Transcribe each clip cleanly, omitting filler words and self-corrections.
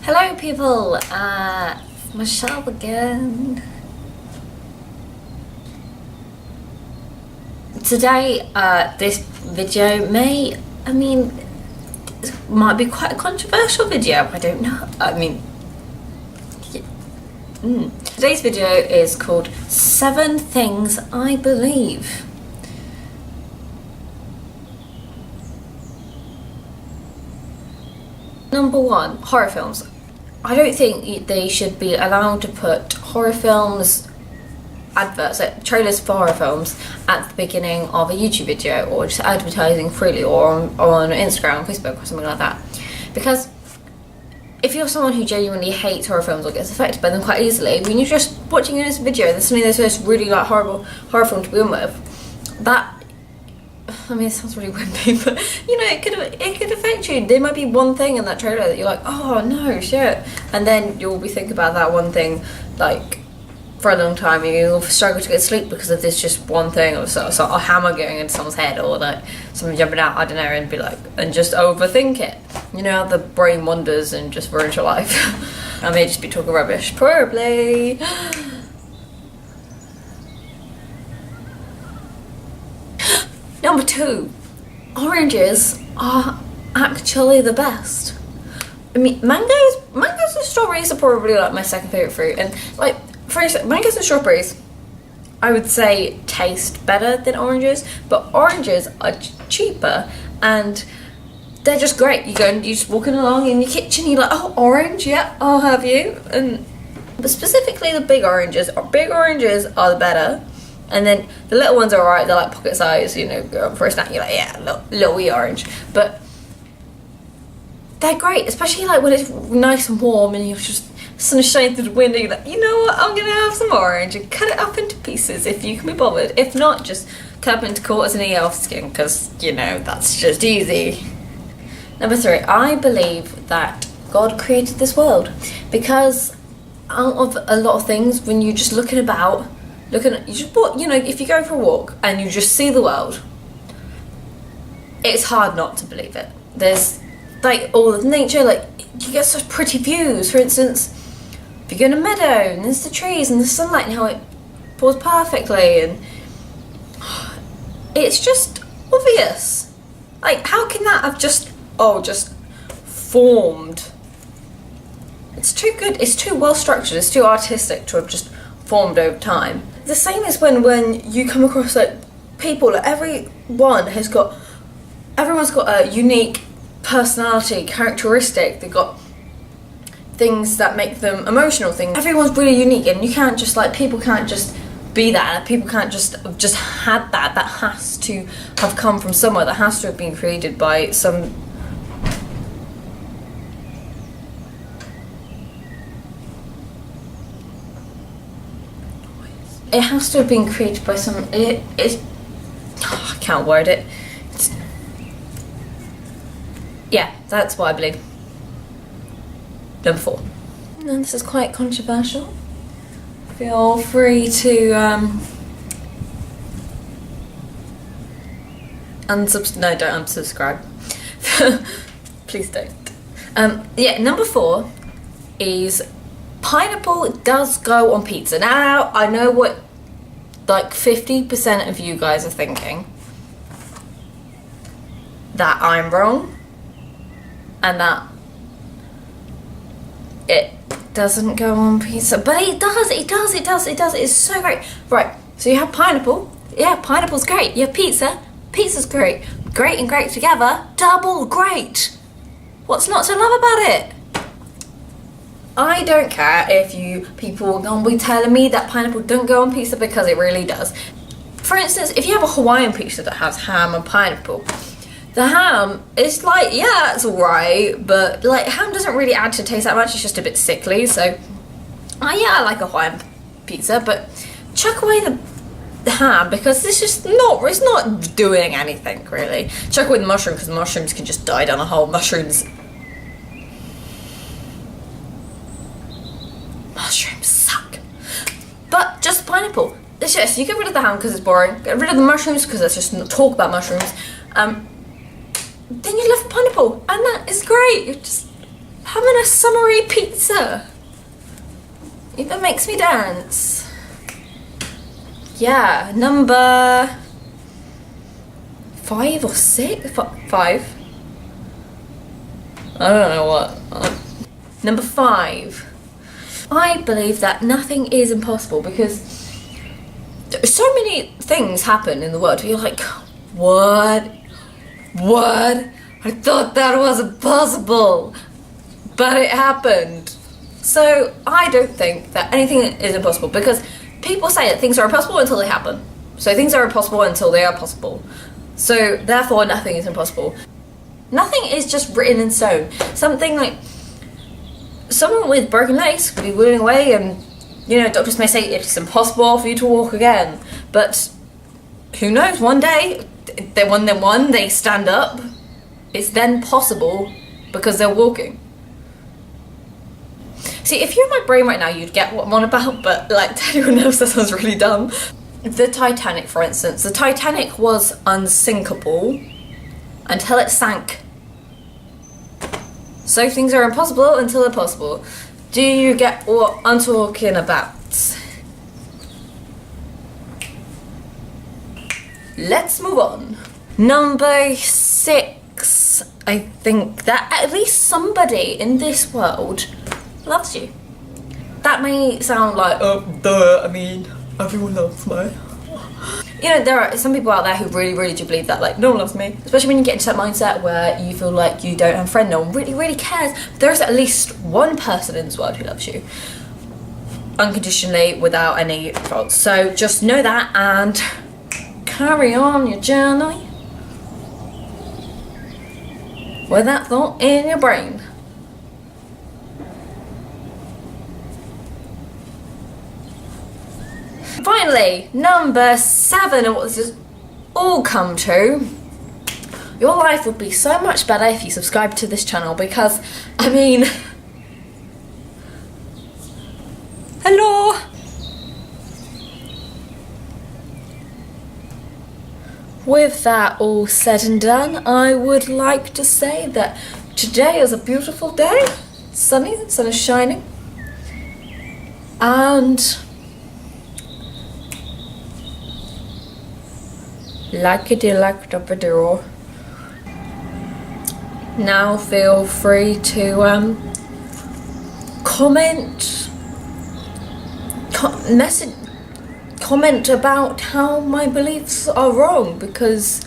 Hello people, Michelle again. Today, this video might be quite a controversial video, I don't know. Today's video is called 7 Things I Believe. Number 1, horror films. I don't think they should be allowed to put horror films adverts, like trailers for horror films, at the beginning of a YouTube video, or just advertising freely, or on Instagram or Facebook or something like that. Because if you're someone who genuinely hates horror films or gets affected by them quite easily, when you're just watching this video and suddenly there's this really horrible horror film to begin with, it sounds really wimpy, but it could affect you. There might be one thing in that trailer that you're like, oh no, shit, and then you'll be thinking about that one thing like for a long time, and you'll struggle to get sleep because of this just one thing, or a hammer going into someone's head, or like something jumping out, I don't know, and just overthink it. You know how the brain wanders and just ruins your life. I may just be talking rubbish, probably. Number 2, oranges are actually the best. Mangoes and strawberries are probably like my second favourite fruit, and like, for instance, mangoes and strawberries I would say taste better than oranges, but oranges are cheaper and they're just great. You're just walking along in your kitchen, you're like, oh, orange, yeah, I'll have you. But specifically the big oranges are the better. And then the little ones are alright, they're like pocket size, for a snack, you're like, yeah, little wee orange. But they're great, especially like when it's nice and warm and you're just, sun is shining through the window, you're like, you know what, I'm gonna have some orange, and cut it up into pieces if you can be bothered. If not, just cut up into quarters and eat off skin, because, that's just easy. Number 3, I believe that God created this world, because out of a lot of things, when you're just looking about, if you go for a walk and you just see the world, it's hard not to believe it. There's like all the nature, like you get such pretty views. For instance, if you go in a meadow and there's the trees and the sunlight and how it pours perfectly, and it's just obvious. Like, how can that have just formed? It's too good, it's too well structured, it's too artistic to have just formed over time. The same as when you come across like people, like everyone's got a unique personality, characteristic. They've got things that make them emotional things. Everyone's really unique, and people can't just be that. People can't just had that. That has to have come from somewhere. That has to have been created by some. It has to have been created by some. I can't word it. Yeah, that's what I believe. Number 4. And this is quite controversial. Feel free to don't unsubscribe. Please don't. Number 4 is pineapple does go on pizza. Now, I know what like 50% of you guys are thinking. That I'm wrong. And that it doesn't go on pizza. But it does. It's so great. Right, so you have pineapple. Yeah, pineapple's great. You have pizza. Pizza's great. Great and great together. Double great. What's not to love about it? I don't care if you people are going to be telling me that pineapple don't go on pizza, because it really does. For instance, if you have a Hawaiian pizza that has ham and pineapple, the ham is like, yeah, it's alright, but like ham doesn't really add to taste that much, it's just a bit sickly, so I like a Hawaiian pizza, but chuck away the ham, because it's not doing anything really. Chuck away the mushroom, because mushrooms can just die down a hole. Mushrooms suck. But just pineapple. It's just, you get rid of the ham because it's boring, get rid of the mushrooms because let's just not talk about mushrooms, then you're left with pineapple, and that is great. You're just having a summery pizza. Even makes me dance. Yeah, number 5 or 6? 5. I don't know what. Number 5. I believe that nothing is impossible because so many things happen in the world. You're like, what? What? I thought that wasn't possible, but it happened. So I don't think that anything is impossible because people say that things are impossible until they happen. So things are impossible until they are possible. So therefore nothing is impossible. Nothing is just written in stone. Something like someone with broken legs could be wheeling away and, you know, doctors may say it's impossible for you to walk again. But who knows, one day, when they stand up, it's then possible because they're walking. See, if you're in my brain right now, you'd get what I'm on about, but like to anyone else, that sounds really dumb. The Titanic, for instance. The Titanic was unsinkable until it sank. So things are impossible until they're possible. Do you get what I'm talking about? Let's move on. Number 6. I think that at least somebody in this world loves you. That may sound like, I mean, everyone loves me. You know, there are some people out there who really do believe that, like, no one loves me. Especially when you get into that mindset where you feel like you don't have a friend, no one really cares. There's at least one person in this world who loves you. Unconditionally, without any faults. So just know that and carry on your journey with that thought in your brain. Finally, number 7, and what this has all come to. Your life would be so much better if you subscribed to this channel because, I mean, hello. With that all said and done, I would like to say that today is a beautiful day. Sunny, the sun is shining. And like a delectable. Now feel free to comment about how my beliefs are wrong because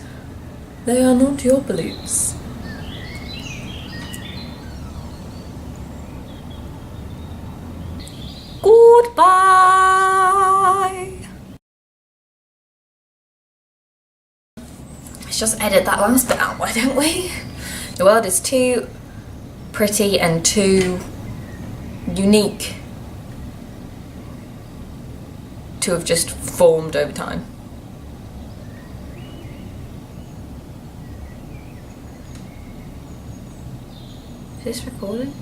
they are not your beliefs. Goodbye. Let's just edit that last bit out, why don't we? The world is too pretty and too unique to have just formed over time. Is this recording?